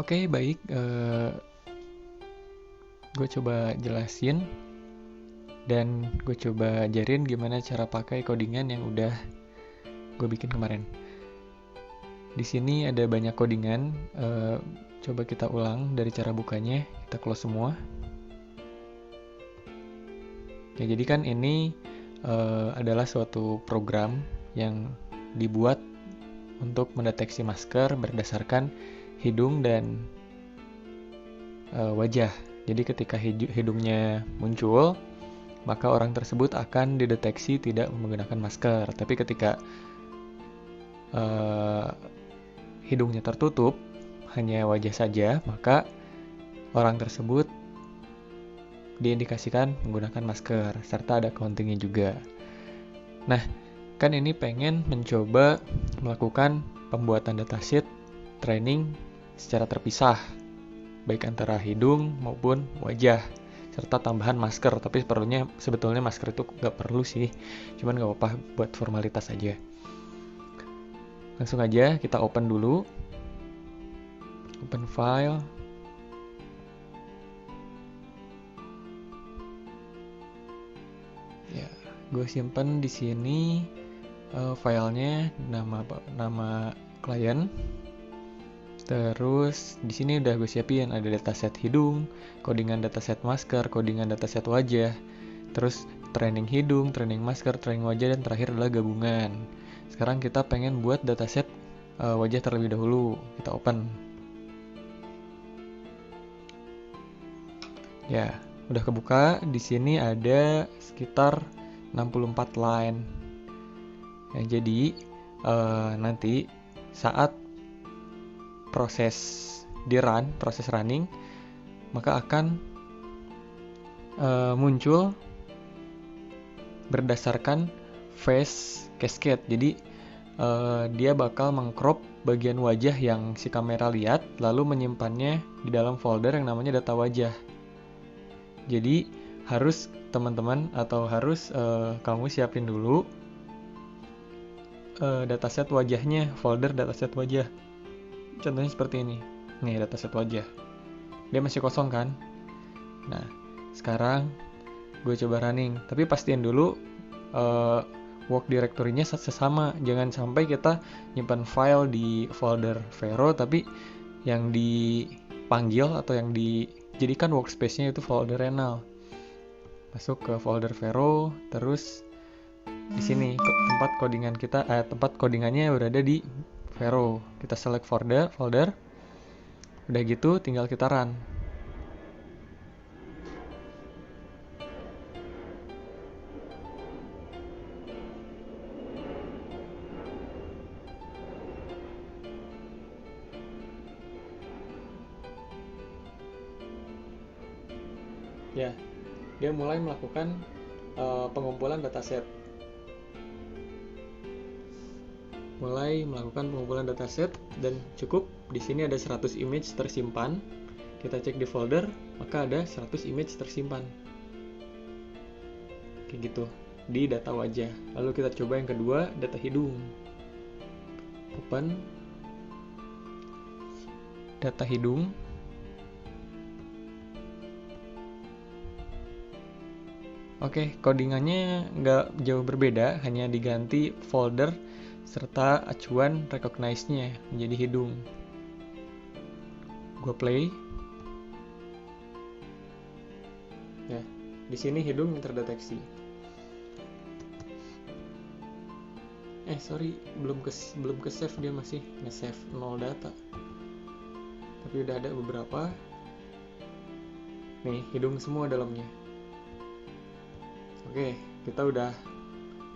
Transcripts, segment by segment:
Oke, baik. Gue coba jelasin dan gue coba ajarin gimana cara pakai codingan yang udah gue bikin kemarin. Di sini ada banyak codingan. Coba kita ulang dari cara bukanya. Kita close semua. Ya, jadi kan ini adalah suatu program yang dibuat untuk mendeteksi masker berdasarkan hidung dan wajah. Jadi ketika hidungnya muncul, maka orang tersebut akan dideteksi tidak menggunakan masker. Tapi ketika hidungnya tertutup, hanya wajah saja, maka orang tersebut diindikasikan menggunakan masker, serta ada countingnya juga. Nah, kan ini pengen mencoba melakukan pembuatan datasheet training secara terpisah, baik antara hidung maupun wajah, serta tambahan masker. Tapi sebetulnya masker itu nggak perlu sih, cuman nggak apa-apa buat formalitas aja. Langsung aja kita open dulu, open file. Ya, gue simpen di sini filenya nama klien. Terus di sini udah gue siapin ada dataset hidung, codingan dataset masker, codingan dataset wajah, terus training hidung, training masker, training wajah, dan terakhir adalah gabungan. Sekarang kita pengen buat dataset wajah terlebih dahulu. Kita open. Ya, udah kebuka. Di sini ada sekitar 64 line. Ya, jadi nanti saat proses running, maka akan muncul berdasarkan face cascade. Jadi dia bakal mengcrop bagian wajah yang si kamera lihat, lalu menyimpannya di dalam folder yang namanya data wajah. Jadi harus teman-teman atau harus kamu siapin dulu dataset wajahnya, folder dataset wajah. Contohnya seperti ini. Nih, dataset wajah. Dia masih kosong kan? Nah, sekarang gue coba running. Tapi pastiin dulu work directory-nya sesama. Jangan sampai kita nyimpan file di folder Vero, tapi yang dipanggil atau yang dijadikan workspace-nya itu folder renal. Masuk ke folder Vero, terus di sini tempat codingannya berada di Vero. Kita select folder. Udah gitu tinggal kita run. Ya, dia mulai melakukan pengumpulan dataset. Dan cukup di sini ada 100 image tersimpan. Kita cek di folder, maka ada 100 image tersimpan. Kayak gitu di data wajah. Lalu kita coba yang kedua, data hidung. Open data hidung. Oke, codingannya nggak jauh berbeda, hanya diganti folder serta acuan recognize-nya menjadi hidung. Gue play. Ya, di sini hidung terdeteksi. Belum ke save, dia masih nge-save 0 data. Tapi udah ada beberapa. Nih, hidung semua dalamnya. Oke, kita udah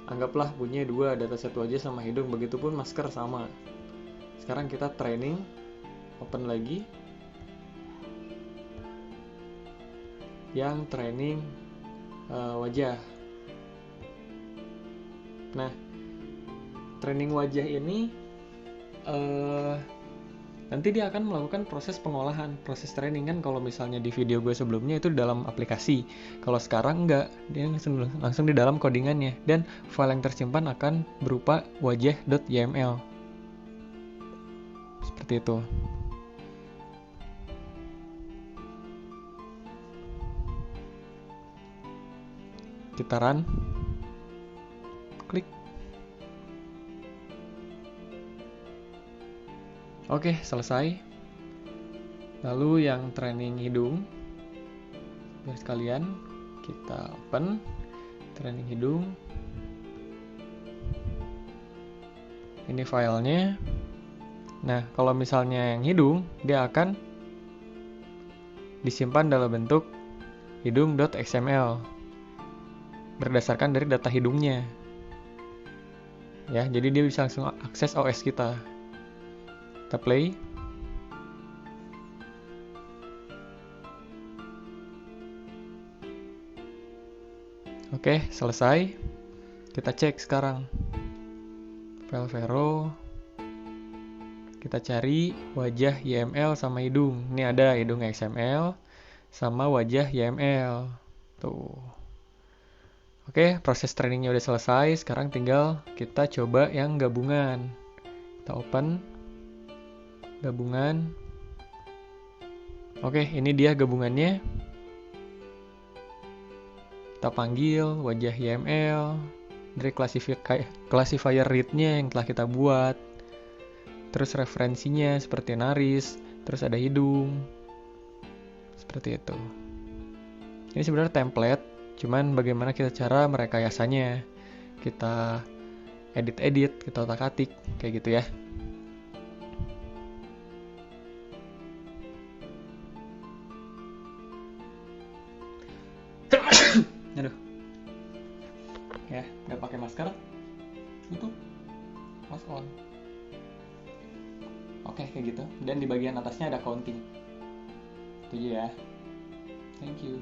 anggaplah punya 2 dataset wajah sama hidung, begitupun masker sama. Sekarang kita training, open lagi. Yang training wajah. Nah, training wajah ini nanti dia akan melakukan proses pengolahan, proses training kan. Kalau misalnya di video gue sebelumnya itu di dalam aplikasi, kalau sekarang enggak, dia langsung di dalam codingannya, dan file yang tersimpan akan berupa wajah.yml seperti itu. Kita run. Klik. Oke, selesai. Lalu yang training hidung, biar sekalian kita open training hidung. Ini filenya. Nah, kalau misalnya yang hidung, dia akan disimpan dalam bentuk hidung.xml berdasarkan dari data hidungnya. Ya, jadi dia bisa langsung akses OS kita. Kita play. Oke, selesai. Kita cek sekarang. File Vero. Kita cari wajah YML sama hidung. Ini ada hidung XML sama wajah YML. Tuh. Oke, proses trainingnya udah selesai. Sekarang tinggal kita coba yang gabungan. Kita open gabungan. Oke, ini dia gabungannya. Kita panggil wajah YML dari classifier read-nya yang telah kita buat. Terus referensinya seperti naris, terus ada hidung. Seperti itu. Ini sebenarnya template. Cuman bagaimana kita cara merekayasanya, kita edit-edit, kita otak-atik, kayak gitu ya. Aduh. Ya, udah pakai masker. Tutup. Mask on. Oke, kayak gitu. Dan di bagian atasnya ada counting. Itu aja ya. Thank you.